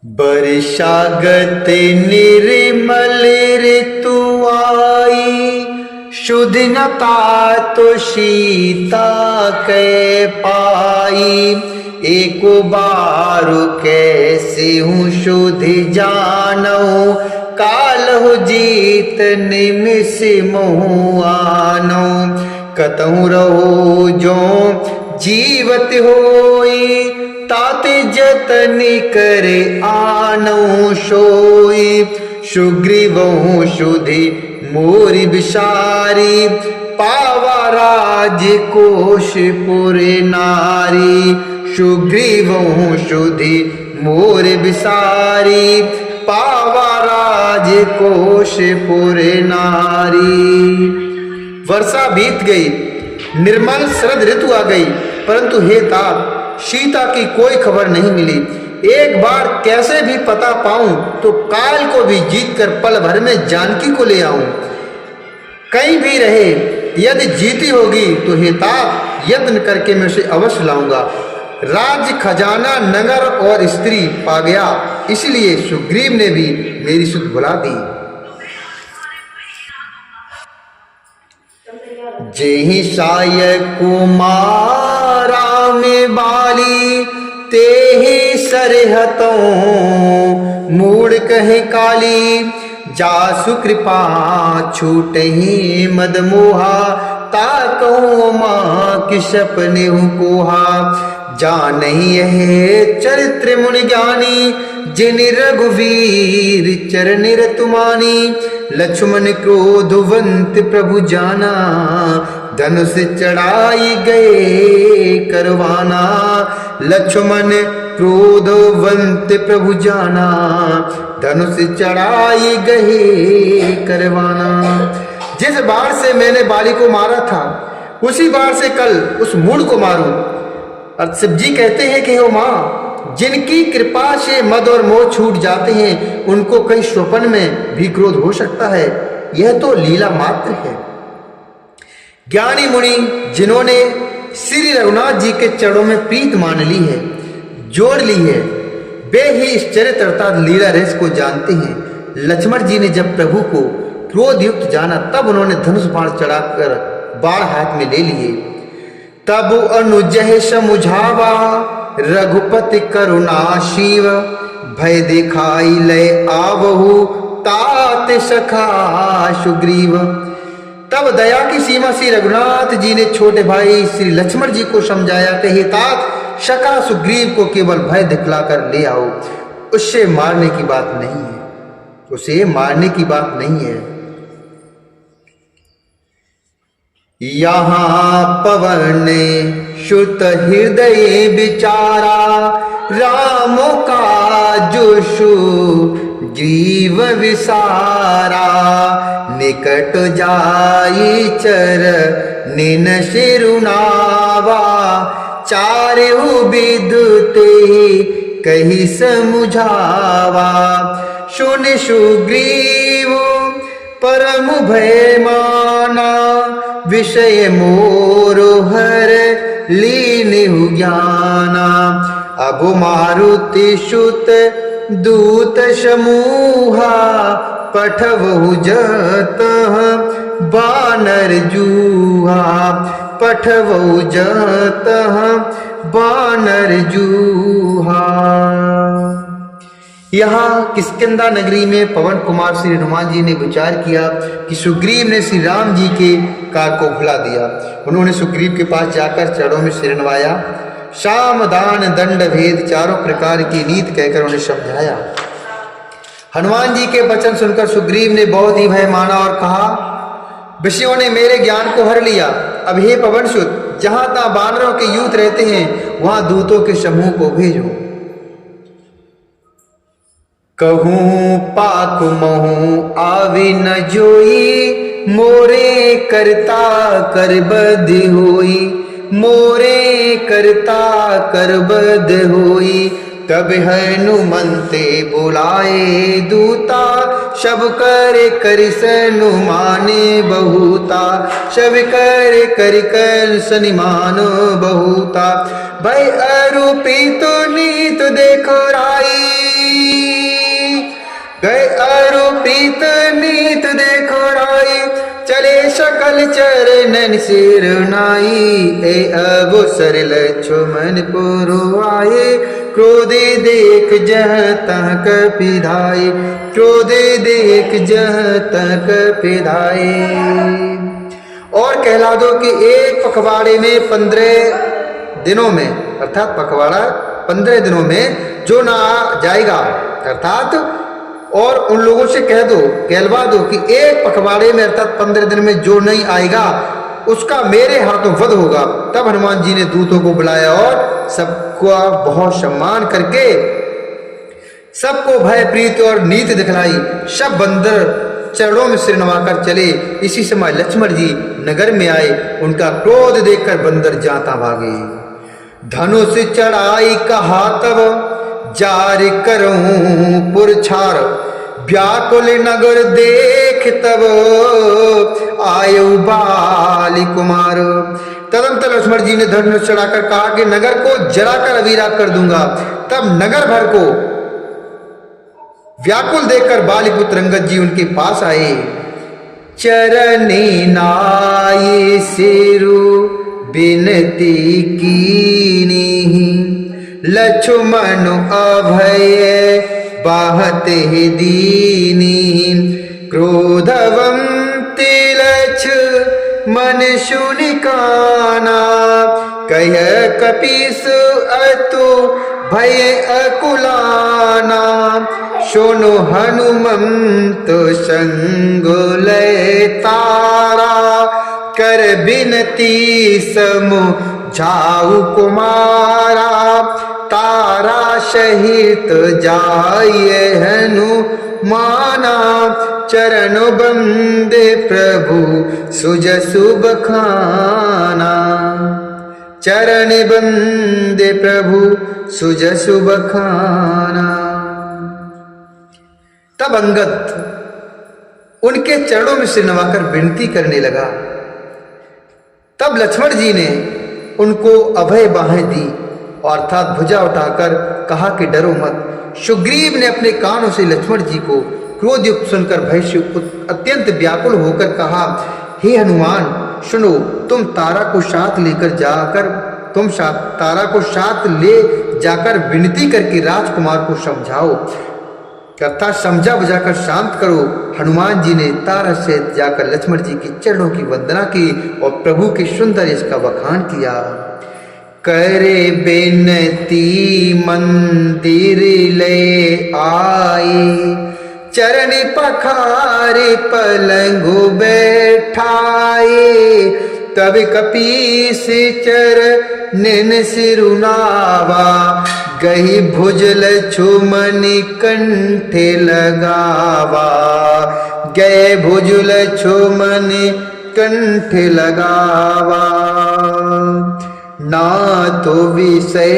वर्षागत निर्मल ऋतु आई, शुद्ध नता तो सीता के पाई। एक बार कैसे हूँ शुद्ध जानो, काल हो जीत निमिष मोह आनो। कतहु रहो जो जीवत होई, ताते जतन करे आनो सोई। सुग्रीवहु सुधि मोरि विसारी, पावा राज कोशपुर नारी। सुग्रीवहु सुधि मोरि विसारी, पावा राज कोशपुर नारी। वर्षा बीत गई, निर्मल शरद ऋतु आ गई, परंतु हे तात सीता की कोई खबर नहीं मिली। एक बार कैसे भी पता पाऊं तो काल को भी जीतकर पल भर में जानकी को ले आऊं। कहीं भी रहे यदि जीती होगी तो हे तात यत्न करके मैं उसे अवश्य लाऊंगा। राज खजाना नगर और स्त्री पा गया, इसलिए सुग्रीव ने भी मेरी सुध बुला दी। जेहि साय कुमारा में बाली, तेहि सरहतों मूड़ कहे काली। जासु कृपा छूटहि मद मोहा, ताकहु माँ कि सपने कोहा। जानहि यह चरित्र मुनि ज्ञानी, जिन रघुवीर चरण रतुमानी। लक्ष्मण क्रोधवंत प्रभु जाना, धनुष चढ़ाई गए करवाना। लक्ष्मण क्रोधवंत प्रभु जाना, धनुष चढ़ाई गए करवाना। जिस बाण से मैंने बाली को मारा था, उसी बाण से कल उस मूढ़ को मारूं। और शिव जी कहते हैं कि हो माँ, जिनकी कृपा से मद और मोह छूट जाते हैं, उनको कहीं स्वप्न में भी क्रोध हो सकता है। यह तो लीला मात्र है। ज्ञानी मुनि जिन्होंने श्री रघुनाथ जी के चरणों में प्रीत मान ली है, जोड़ ली है, वे ही इस चरित्र अर्थात लीला रस को जानते हैं। लक्ष्मण जी ने जब प्रभु को क्रोध युक्त जाना, तब उन्होंने धनुष बाण चढ़ाकर बाण हाथ में ले लिए। तब अनुजह समुझावा, रघुपति करुणा शिव। भय दिखाई लय आवहु, तात सखा सुग्रीव। तब दया की सीमा श्री रघुनाथ जी ने छोटे भाई श्री लक्ष्मण जी को समझाया कि हे तात, सखा सुग्रीव को केवल भय दिखलाकर ले आओ, उससे मारने की बात नहीं है, उसे मारने की बात नहीं है। यहाँ पवन सुत हृदय विचारा, राम का जोशु जीव विसारा। निकट जाई चर निन सिरुनावा, चारहु विदुते कही समुझावा। सुन सुग्रीव परम भय माना, विषय मोर हर लीनिहु ज्ञाना। अब मारुति सुत दूत समूहा, पठवहु जतः बानर जूहा। पठवहु जतः बानर जूहा। यहाँ किष्किंधा नगरी में पवन कुमार श्री हनुमान जी ने विचार किया कि सुग्रीव ने श्री राम जी के कार को भुला दिया। उन्होंने सुग्रीव के पास जाकर चरणों में सिर नवाया, साम दान दंड भेद चारों प्रकार की नीति कहकर उन्हें समझाया। हनुमान जी के वचन सुनकर सुग्रीव ने बहुत ही भय माना और कहा, विषयों ने मेरे ज्ञान को हर लिया। अब हे पवनसुत, जहां तहां बानरों के यूथ रहते हैं, वहां दूतों के समूह को भेजो। कहूँ पाक महू आवी न जोई, मोरे करता करबद होई। मोरे करता करबद होई, तब हनुमंते बुलाए दूता। सब कर सनु माने बहुता, सब कर सनि मानो बहुता। भय अरूपी तो नीत देखो राई, चरणन सिर नाई, ए अवसर लक्ष्मण पुरवाए, क्रोधे देख जह तह कपिधाए, क्रोधे देख जह तह कपिधाए। और कहला दो कि एक पखवाड़े में 15 दिनों में, अर्थात पखवाड़ा 15 दिनों में जो ना जाएगा, अर्थात और उन लोगों से कह दो, कहलवा दो कि एक पखवाड़े में अर्थात 15 दिन में जो नहीं आएगा उसका मेरे हाथों वध होगा। तब हनुमान जी ने दूतों को बुलाया और सबका बहुत सम्मान करके सबको भय प्रीति और नीति दिखलाई। सब बंदर चरणों में सिर नवाकर चले। इसी समय लक्ष्मण जी नगर में आए। उनका क्रोध देखकर बंदर जाता भागे। धनुष चढ़ाई कहा तब, जारी करूं पुरछार, व्याकुल नगर देख तब, आयु बाली कुमार। तदंतर लक्ष्मण जी ने धनुष चढ़ाकर कहा कि नगर को जलाकर अवीरा कर दूंगा। तब नगर भर को व्याकुल देखकर बालीपुत्र अंगद जी उनके पास आए। चरनी नाई सिरु बिनती कीनी, लक्ष्मण अभय बाहते दीनी, क्रोधवं लक्ष्मण सुनिकाना, कह कपीस अतु भय अकुलाना, सुनो हनुमंत संग लय तारा, कर बिनती समझाऊ कुमारा, तारा सहित जाय हनुमाना, चरण बंदे प्रभु सुजसु बखाना, चरण बंदे प्रभु सुजसु बखाना। तब अंगद उनके चरणों में सिर नवाकर विनती करने लगा। तब लक्ष्मण जी ने उनको अभय बाहें दी और अर्थात भुजा उठाकर कहा कि डरो मत। सुग्रीव ने अपने कानों से लक्ष्मण जी को क्रोध युक्त सुनकर भय से अत्यंत व्याकुल होकर कहा, हे हनुमान सुनो, तुम तारा को साथ लेकर जाकर तारा को साथ ले जाकर विनती करके राजकुमार को समझाओ, अर्थात समझा बुझाकर शांत करो। हनुमान जी ने तारा से जाकर लक्ष्मण जी की चरणों की वंदना की और प्रभु के सुंदर इसका बखान किया। करे बेनती मंदिर ले आए, चरण पखारे पलंगो बैठाए, तब कपीस चरणन सिरुनावा, गही भुज लक्ष्मण कंठे लगावा, गए भुज लक्ष्मण कंठे लगावा, ना तो विषय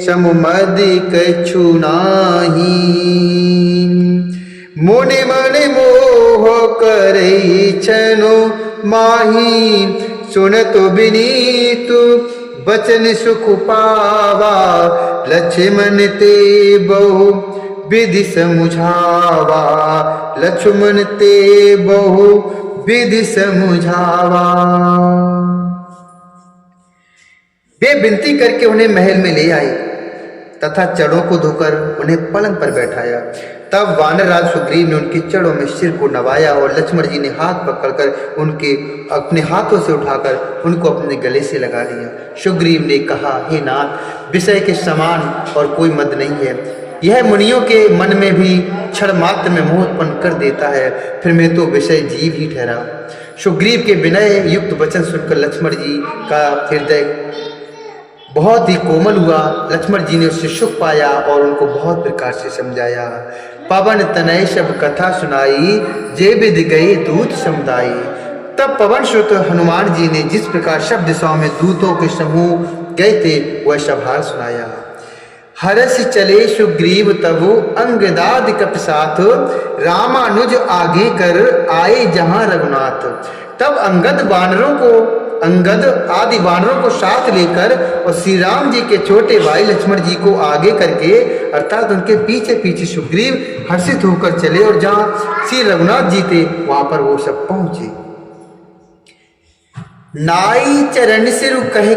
समुमद कछु नाही, मुनि मणि मोह करई छनु माही, सुन तो बिनीतु बचन सुख पावा, लक्ष्मण ते बहु विधि समुझावा, लक्ष्मण ते बहु विधि समुझावा। वे विनती करके उन्हें महल में ले आए तथा चरणों को धोकर उन्हें पलंग पर बैठाया। तब वानर राज सुग्रीव ने उनके चरणों में सिर को नवाया और लक्ष्मण जी ने हाथ पकड़कर उनके अपने हाथों से उठाकर उनको अपने गले से लगा लिया। सुग्रीव ने कहा, हे नाथ, विषय के समान और कोई मद नहीं है। यह मुनियों के मन में भी क्षण मात्र में मोह उत्पन्न कर देता है, फिर मैं तो विषय जीव ही ठहरा। सुग्रीव के विनय युक्त वचन सुनकर लक्ष्मण जी का हृदय बहुत ही कोमल हुआ। लक्ष्मण जी ने उससे सुख पाया और उनको बहुत प्रकार से समझाया। पवन तनय सब कथा सुनाई, जे विधि गए दूत समुदाई। तब पवन सुत हनुमान जी ने जिस प्रकार सब दिशाओं में दूतों के समूह गए थे वह सब हाल सुनाया। हरस चले सुग्रीव तबु अंगदाद कप साथ, रामानुज आगे कर आए जहां रघुनाथ। तब अंगद आदि वानरों को साथ लेकर और श्री राम जी के छोटे भाई लक्ष्मण जी को आगे करके अर्थात उनके पीछे पीछे सुग्रीव हर्षित होकर चले और जहां श्री रघुनाथ जी थे वहां पर वो सब पहुंचे। नाई चरण सिर कह